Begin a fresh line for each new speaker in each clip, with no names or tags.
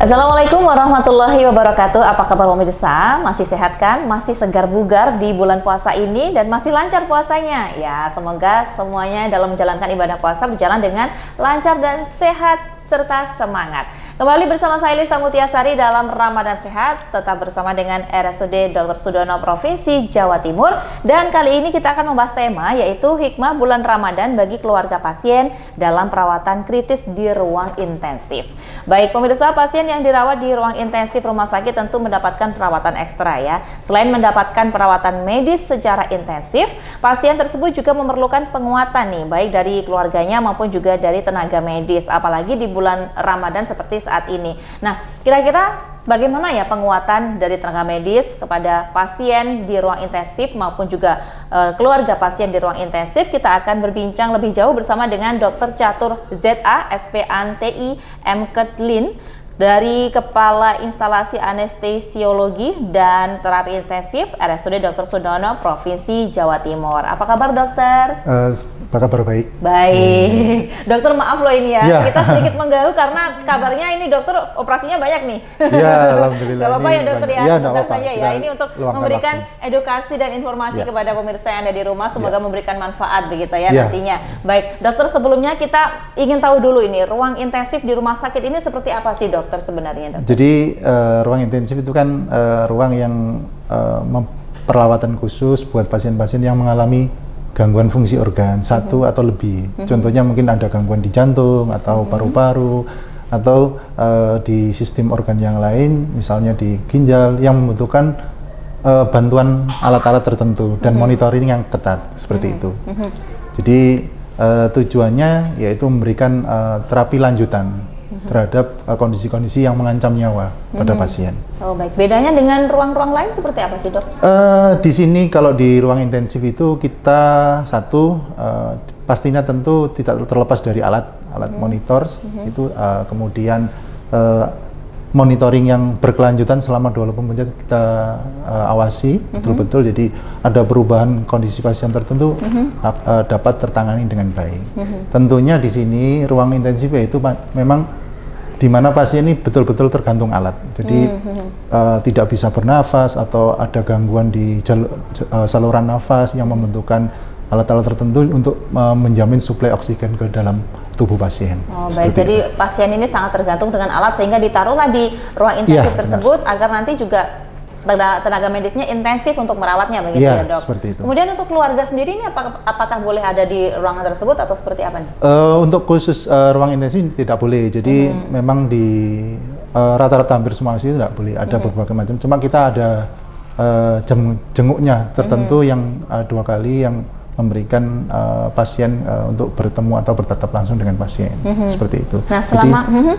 Assalamualaikum warahmatullahi wabarakatuh. Apa kabar pemirsa? Masih sehat kan? Masih segar bugar di bulan puasa ini dan masih lancar puasanya? Ya, semoga semuanya dalam menjalankan ibadah puasa berjalan dengan lancar dan sehat serta semangat. Kembali bersama saya Lisa Mutiasari dalam Ramadan Sehat, tetap bersama dengan RSUD Dr. Sudono Provinsi Jawa Timur. Dan kali ini kita akan membahas tema yaitu hikmah bulan Ramadan bagi keluarga pasien dalam perawatan kritis di ruang intensif. Baik pemirsa, pasien yang dirawat di ruang intensif rumah sakit tentu mendapatkan perawatan ekstra ya. Selain mendapatkan perawatan medis secara intensif, pasien tersebut juga memerlukan penguatan nih, baik dari keluarganya maupun juga dari tenaga medis, apalagi di bulan Ramadan seperti saat ini. Nah, kira-kira bagaimana ya penguatan dari tenaga medis kepada pasien di ruang intensif maupun juga keluarga pasien di ruang intensif? Kita akan berbincang lebih jauh bersama dengan Dr. Catur ZA, SPANTI, MKedlin, dari Kepala Instalasi Anestesiologi dan Terapi Intensif RSUD Dr. Sudono Provinsi Jawa Timur. Apa kabar dokter?
Apa kabar, baik?
Baik. Dokter maaf loh ini ya, kita sedikit mengganggu karena kabarnya ini dokter operasinya banyak nih.
Iya, alhamdulillah.
Gak apa-apa ya dokter ya, sebentar saja ya. Ini untuk memberikan
waktu.
edukasi dan informasi kepada pemirsa yang ada di rumah, semoga memberikan manfaat begitu ya nantinya. Baik, dokter sebelumnya kita ingin tahu dulu ini, ruang intensif di rumah sakit ini seperti apa sih dokter sebenarnya dokter?
Jadi ruang intensif itu kan ruang yang perawatan khusus buat pasien-pasien yang mengalami gangguan fungsi organ satu atau lebih. Contohnya mungkin ada gangguan di jantung atau paru-paru atau di sistem organ yang lain, misalnya di ginjal yang membutuhkan bantuan alat-alat tertentu dan monitoring yang ketat seperti itu. Jadi tujuannya yaitu memberikan terapi lanjutan terhadap kondisi-kondisi yang mengancam nyawa pada pasien.
Oh baik, bedanya dengan ruang-ruang lain seperti apa sih dok?
Di sini kalau di ruang intensif itu kita pastinya tentu tidak terlepas dari alat monitor itu kemudian monitoring yang berkelanjutan selama 24 jam kita awasi betul-betul, jadi ada perubahan kondisi pasien tertentu dapat tertangani dengan baik. Tentunya di sini ruang intensif itu memang di mana pasien ini betul-betul tergantung alat, jadi tidak bisa bernafas atau ada gangguan di saluran nafas yang membutuhkan alat-alat tertentu untuk menjamin suplai oksigen ke dalam tubuh pasien.
Oh baik, jadi pasien ini sangat tergantung dengan alat sehingga ditaruhlah di ruang intensif tersebut agar nanti juga tenaga medisnya intensif untuk merawatnya begitu ya dok?
Seperti itu.
Kemudian untuk keluarga sendiri ini apakah boleh ada di ruangan tersebut atau seperti apa nih?
Untuk khusus ruang intensif tidak boleh, jadi memang di rata-rata hampir semua sih tidak boleh, ada berbagai macam, cuma kita ada jenguknya tertentu yang 2 kali yang memberikan pasien untuk bertemu atau bertatap langsung dengan pasien seperti itu. Nah,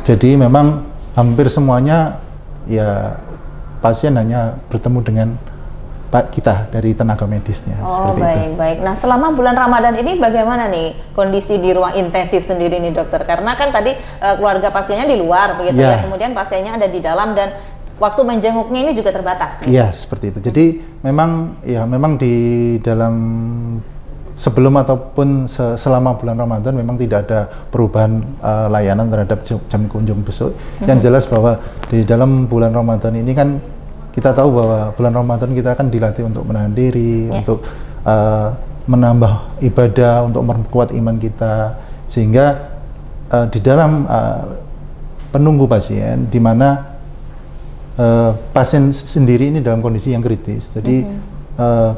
jadi memang hampir semuanya ya pasien hanya bertemu dengan kita dari tenaga medisnya seperti itu.
Baik. Nah, selama bulan Ramadan ini bagaimana nih kondisi di ruang intensif sendiri nih dokter? Karena kan tadi keluarga pasiennya di luar begitu ya, kemudian pasiennya ada di dalam dan waktu menjenguknya ini juga terbatas.
Iya, seperti itu. Jadi memang di dalam sebelum ataupun selama bulan Ramadan memang tidak ada perubahan layanan terhadap jam kunjung besok. Yang jelas bahwa di dalam bulan Ramadan ini kan kita tahu bahwa bulan Ramadan kita akan dilatih untuk menahan diri, untuk menambah ibadah, untuk memperkuat iman kita, sehingga di dalam penunggu pasien, di mana pasien sendiri ini dalam kondisi yang kritis, jadi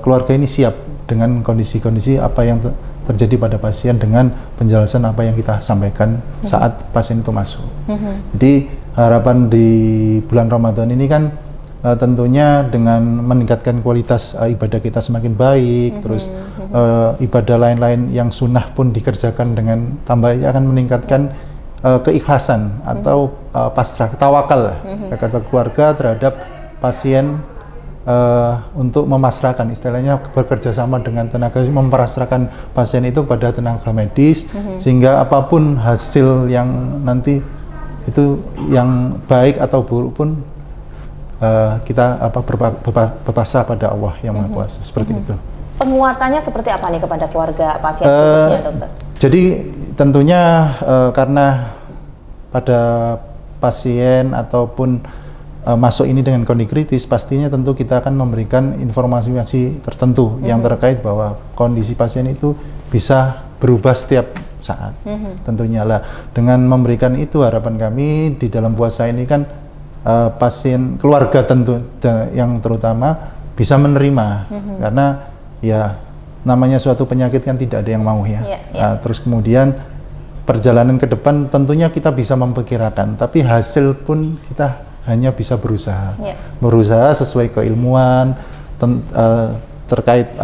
keluarga ini siap dengan kondisi-kondisi apa yang terjadi pada pasien dengan penjelasan apa yang kita sampaikan saat pasien itu masuk. Jadi harapan di bulan Ramadan ini kan tentunya dengan meningkatkan kualitas ibadah kita semakin baik, terus ibadah lain-lain yang sunnah pun dikerjakan dengan tambahnya akan meningkatkan keikhlasan atau pasrah, tawakal lah kepada keluarga terhadap pasien, untuk memasrahkan, istilahnya bekerja sama dengan tenaga, memperasrahkan pasien itu pada tenaga medis, sehingga apapun hasil yang nanti itu yang baik atau buruk pun kita berpasrah pada Allah yang Maha Kuasa, seperti itu.
Penguatannya seperti apa nih kepada keluarga pasien khususnya dokter?
Jadi tentunya karena pada pasien ataupun masuk ini dengan kondisi kritis, pastinya tentu kita akan memberikan informasi tertentu yang terkait bahwa kondisi pasien itu bisa berubah setiap saat. Tentunya lah, dengan memberikan itu harapan kami di dalam puasa ini kan pasien keluarga tentu yang terutama bisa menerima, karena ya namanya suatu penyakit kan tidak ada yang mau ya. Terus kemudian perjalanan ke depan tentunya kita bisa memperkirakan, tapi hasil pun kita hanya bisa berusaha, berusaha sesuai keilmuan terkait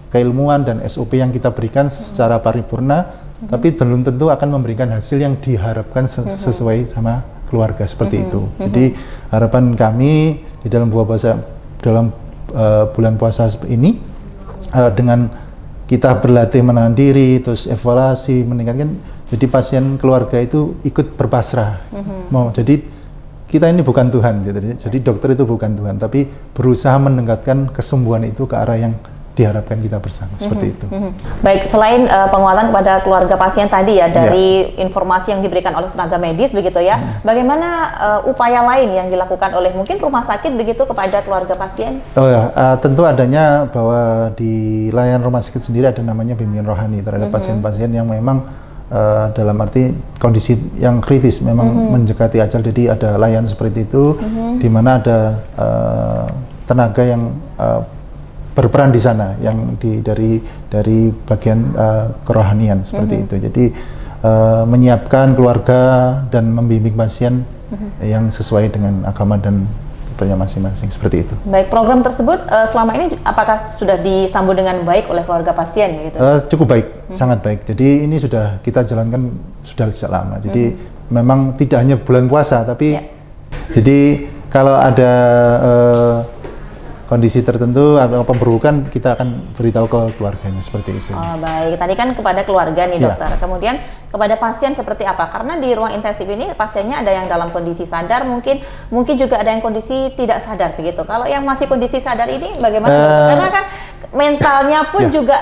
keilmuan dan SOP yang kita berikan secara paripurna, tapi belum tentu akan memberikan hasil yang diharapkan sesuai sama keluarga seperti itu. Jadi harapan kami di dalam bulan puasa ini dengan kita berlatih menahan diri, terus evaluasi, meningkatkan, jadi pasien keluarga itu ikut berpasrah. Jadi kita ini bukan Tuhan, jadi dokter itu bukan Tuhan, tapi berusaha mendekatkan kesembuhan itu ke arah yang diharapkan kita bersama, seperti itu.
Baik, selain penguatan kepada keluarga pasien tadi ya, dari informasi yang diberikan oleh tenaga medis begitu ya, bagaimana upaya lain yang dilakukan oleh mungkin rumah sakit begitu kepada keluarga pasien?
Tentu adanya bahwa di layanan rumah sakit sendiri ada namanya bimbingan rohani terhadap pasien-pasien yang memang dalam arti kondisi yang kritis, memang mendekati ajal, jadi ada layanan seperti itu, di mana ada tenaga yang berperan di sana, yang dari bagian kerohanian seperti itu. Jadi menyiapkan keluarga dan membimbing pasien yang sesuai dengan agama dan tentunya masing-masing, seperti itu.
Baik, program tersebut selama ini apakah sudah disambut dengan baik oleh keluarga pasien gitu?
Cukup baik, sangat baik. Jadi ini sudah kita jalankan sudah sejak lama. Jadi memang tidak hanya bulan puasa, tapi jadi kalau ada kondisi tertentu atau pemburukan, kita akan beritahu ke keluarganya, seperti itu.
Oh baik, tadi kan kepada keluarga nih dokter, kemudian kepada pasien seperti apa? Karena di ruang intensif ini pasiennya ada yang dalam kondisi sadar, mungkin juga ada yang kondisi tidak sadar begitu. Kalau yang masih kondisi sadar ini bagaimana? Karena kan mentalnya pun juga,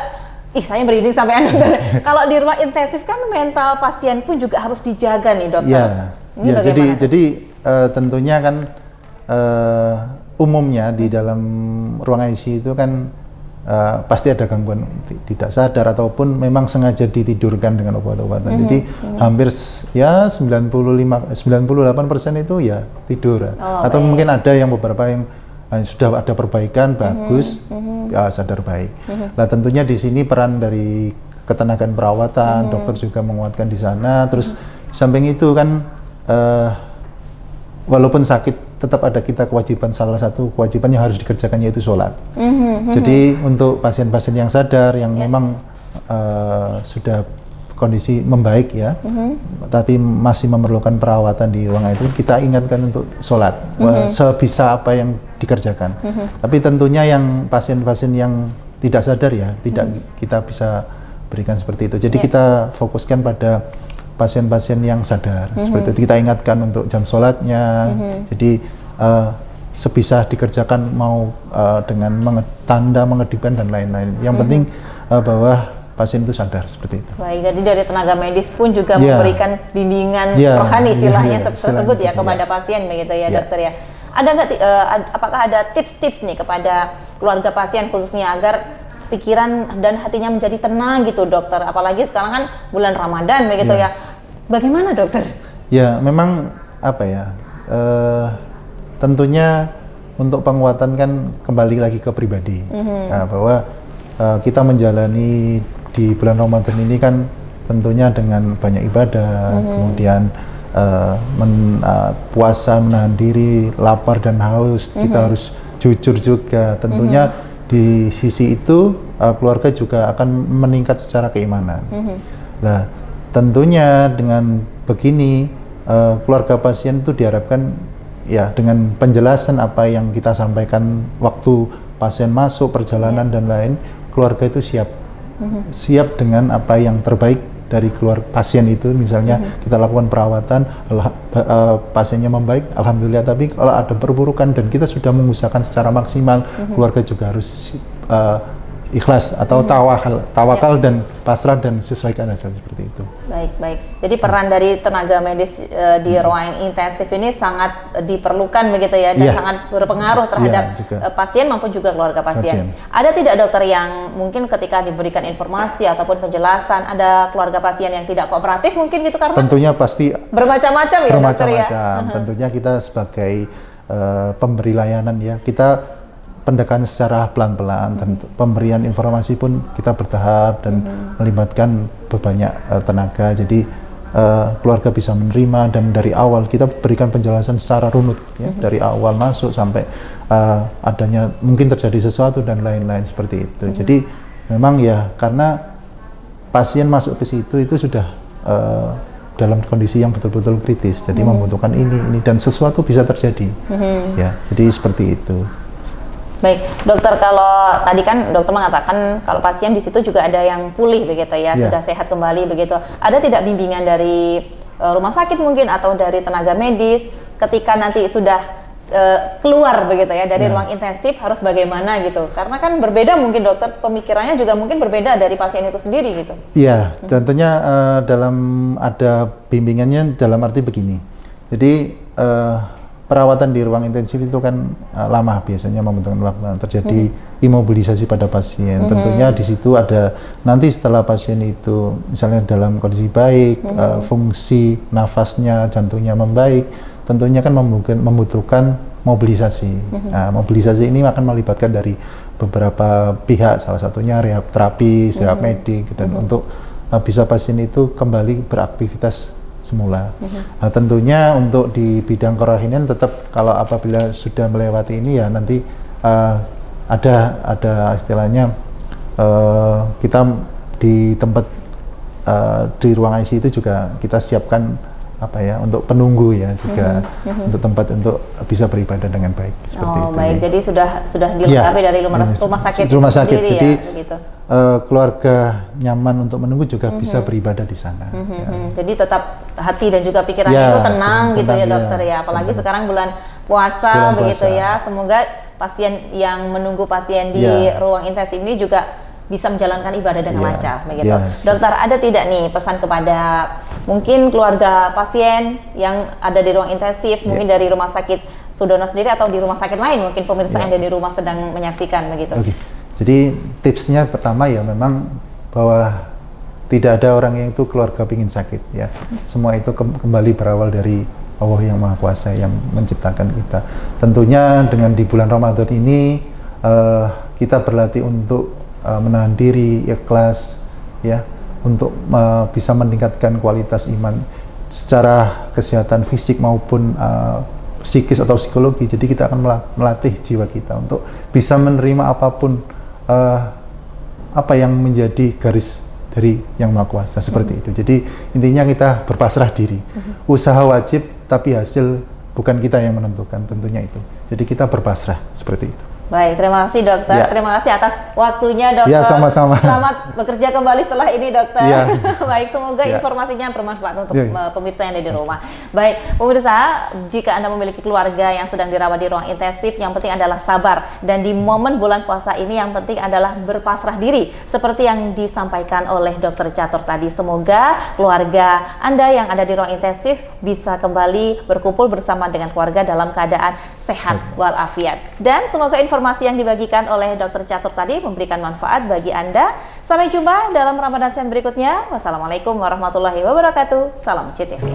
saya merinding sampai dokter. Kalau di ruang intensif kan mental pasien pun juga harus dijaga nih dokter.
Jadi tentunya kan umumnya di dalam ruang ICU itu kan pasti ada gangguan tidak sadar ataupun memang sengaja ditidurkan dengan obat-obatan. Jadi hampir ya 98% itu ya tidur. Atau mungkin ada yang beberapa yang sudah ada perbaikan bagus, ya sadar baik. Nah tentunya di sini peran dari ketenagaan perawatan, dokter juga menguatkan di sana. Terus samping itu kan walaupun sakit tetap ada kita kewajiban, salah satu kewajiban yang harus dikerjakan yaitu sholat. Jadi untuk pasien-pasien yang sadar, yang memang sudah kondisi membaik ya, tapi masih memerlukan perawatan di ruang itu, kita ingatkan untuk sholat sebisa apa yang dikerjakan. Tapi tentunya yang pasien-pasien yang tidak sadar ya, tidak kita bisa berikan seperti itu. Jadi kita fokuskan pada pasien-pasien yang sadar, seperti itu kita ingatkan untuk jam sholatnya. Jadi sebisa dikerjakan, mau dengan tanda mengedipkan dan lain-lain. Yang penting bahwa pasien itu sadar, seperti itu. Baik,
jadi dari tenaga medis pun juga memberikan bimbingan rohani istilahnya tersebut ya kepada pasien begitu ya dokter ya. Ada nggak? Apakah ada tips-tips nih kepada keluarga pasien khususnya agar pikiran dan hatinya menjadi tenang gitu dokter, apalagi sekarang kan bulan Ramadan begitu ya. Bagaimana dokter?
Ya memang apa ya, tentunya untuk penguatan kan kembali lagi ke pribadi. Nah, bahwa kita menjalani di bulan Ramadan ini kan tentunya dengan banyak ibadah, kemudian puasa, menahan diri, lapar dan haus, kita harus jujur juga. Tentunya di sisi itu keluarga juga akan meningkat secara keimanan. Nah, tentunya dengan begini keluarga pasien itu diharapkan ya dengan penjelasan apa yang kita sampaikan waktu pasien masuk perjalanan dan lain, keluarga itu siap dengan apa yang terbaik dari keluarga pasien itu. Misalnya kita lakukan perawatan, pasiennya membaik, alhamdulillah. Tapi kalau ada perburukan dan kita sudah mengusahakan secara maksimal, keluarga juga harus ikhlas atau tawakal dan pasrah dan sesuaikan hasil seperti itu.
Baik. Jadi peran dari tenaga medis di ruang intensif ini sangat diperlukan begitu ya, dan sangat berpengaruh terhadap pasien maupun juga keluarga pasien. Ada tidak dokter yang mungkin ketika diberikan informasi ataupun penjelasan ada keluarga pasien yang tidak kooperatif mungkin gitu, karena
tentunya pasti
bermacam-macam ya dokter ya.
Tentunya kita sebagai pemberi layanan ya, kita pendekatan secara pelan-pelan dan pemberian informasi pun kita bertahap dan melibatkan banyak tenaga, jadi keluarga bisa menerima, dan dari awal kita berikan penjelasan secara runut ya, dari awal masuk sampai adanya mungkin terjadi sesuatu dan lain-lain seperti itu. Jadi memang ya karena pasien masuk ke situ itu sudah dalam kondisi yang betul-betul kritis, jadi membutuhkan ini dan sesuatu bisa terjadi ya, jadi seperti itu.
Baik, dokter, kalau tadi kan dokter mengatakan kalau pasien di situ juga ada yang pulih begitu ya, sudah sehat kembali begitu. Ada tidak bimbingan dari rumah sakit mungkin atau dari tenaga medis ketika nanti sudah keluar begitu ya dari ruang intensif harus bagaimana gitu? Karena kan berbeda mungkin dokter, pemikirannya juga mungkin berbeda dari pasien itu sendiri gitu.
Iya, tentunya ada bimbingannya dalam arti begini. Jadi perawatan di ruang intensif itu kan lama, biasanya membutuhkan waktu, terjadi imobilisasi pada pasien. Tentunya di situ ada nanti setelah pasien itu misalnya dalam kondisi baik, fungsi nafasnya, jantungnya membaik, tentunya kan membutuhkan mobilisasi. Nah, mobilisasi ini akan melibatkan dari beberapa pihak, salah satunya rehab terapis, rehab medik, dan untuk bisa pasien itu kembali beraktivitas semula. Nah, tentunya untuk di bidang kerohanian tetap kalau apabila sudah melewati ini ya nanti ada istilahnya kita di tempat di ruang ICU itu juga kita siapkan apa ya untuk penunggu ya juga untuk tempat untuk bisa beribadah dengan baik seperti itu.
Baik, jadi sudah dilengkapi dari rumah sakit sendiri
jadi
ya, begitu.
Keluarga nyaman untuk menunggu juga bisa beribadah di sana.
Jadi tetap hati dan juga pikirannya itu tenang gitu ya dokter ya, apalagi sekarang bulan puasa begitu ya. Semoga pasien yang menunggu pasien di ruang intensif ini juga bisa menjalankan ibadah dengan lancar begitu. Dokter, ada tidak nih pesan kepada mungkin keluarga pasien yang ada di ruang intensif, mungkin dari rumah sakit Sudono sendiri atau di rumah sakit lain, mungkin pemirsa yang ada di rumah sedang menyaksikan begitu.
Jadi tipsnya pertama ya memang bahwa tidak ada orang yang itu keluarga pingin sakit ya. Semua itu kembali berawal dari Allah yang Maha Kuasa yang menciptakan kita. Tentunya dengan di bulan Ramadan ini kita berlatih untuk menahan diri, ikhlas ya, untuk bisa meningkatkan kualitas iman secara kesehatan fisik maupun psikis atau psikologi. Jadi kita akan melatih jiwa kita untuk bisa menerima apapun apa yang menjadi garis dari Yang Maha Kuasa seperti itu. Jadi intinya kita berpasrah diri. Usaha wajib tapi hasil bukan kita yang menentukan, tentunya itu. Jadi kita berpasrah seperti itu.
Baik, terima kasih dokter. Terima kasih atas waktunya dokter.
Sama-sama.
Selamat bekerja kembali setelah ini dokter. Baik, semoga informasinya bermanfaat untuk pemirsa yang ada di rumah. Baik, pemirsa, jika Anda memiliki keluarga yang sedang dirawat di ruang intensif, yang penting adalah sabar. Dan di momen bulan puasa ini yang penting adalah berpasrah diri. Seperti yang disampaikan oleh dokter Catur tadi. Semoga keluarga Anda yang ada di ruang intensif bisa kembali berkumpul bersama dengan keluarga dalam keadaan sehat walafiat. Dan semoga informasi yang dibagikan oleh Dr. Catur tadi memberikan manfaat bagi Anda. Sampai jumpa dalam Ramadan Sen berikutnya. Wassalamualaikum warahmatullahi wabarakatuh. Salam CTV.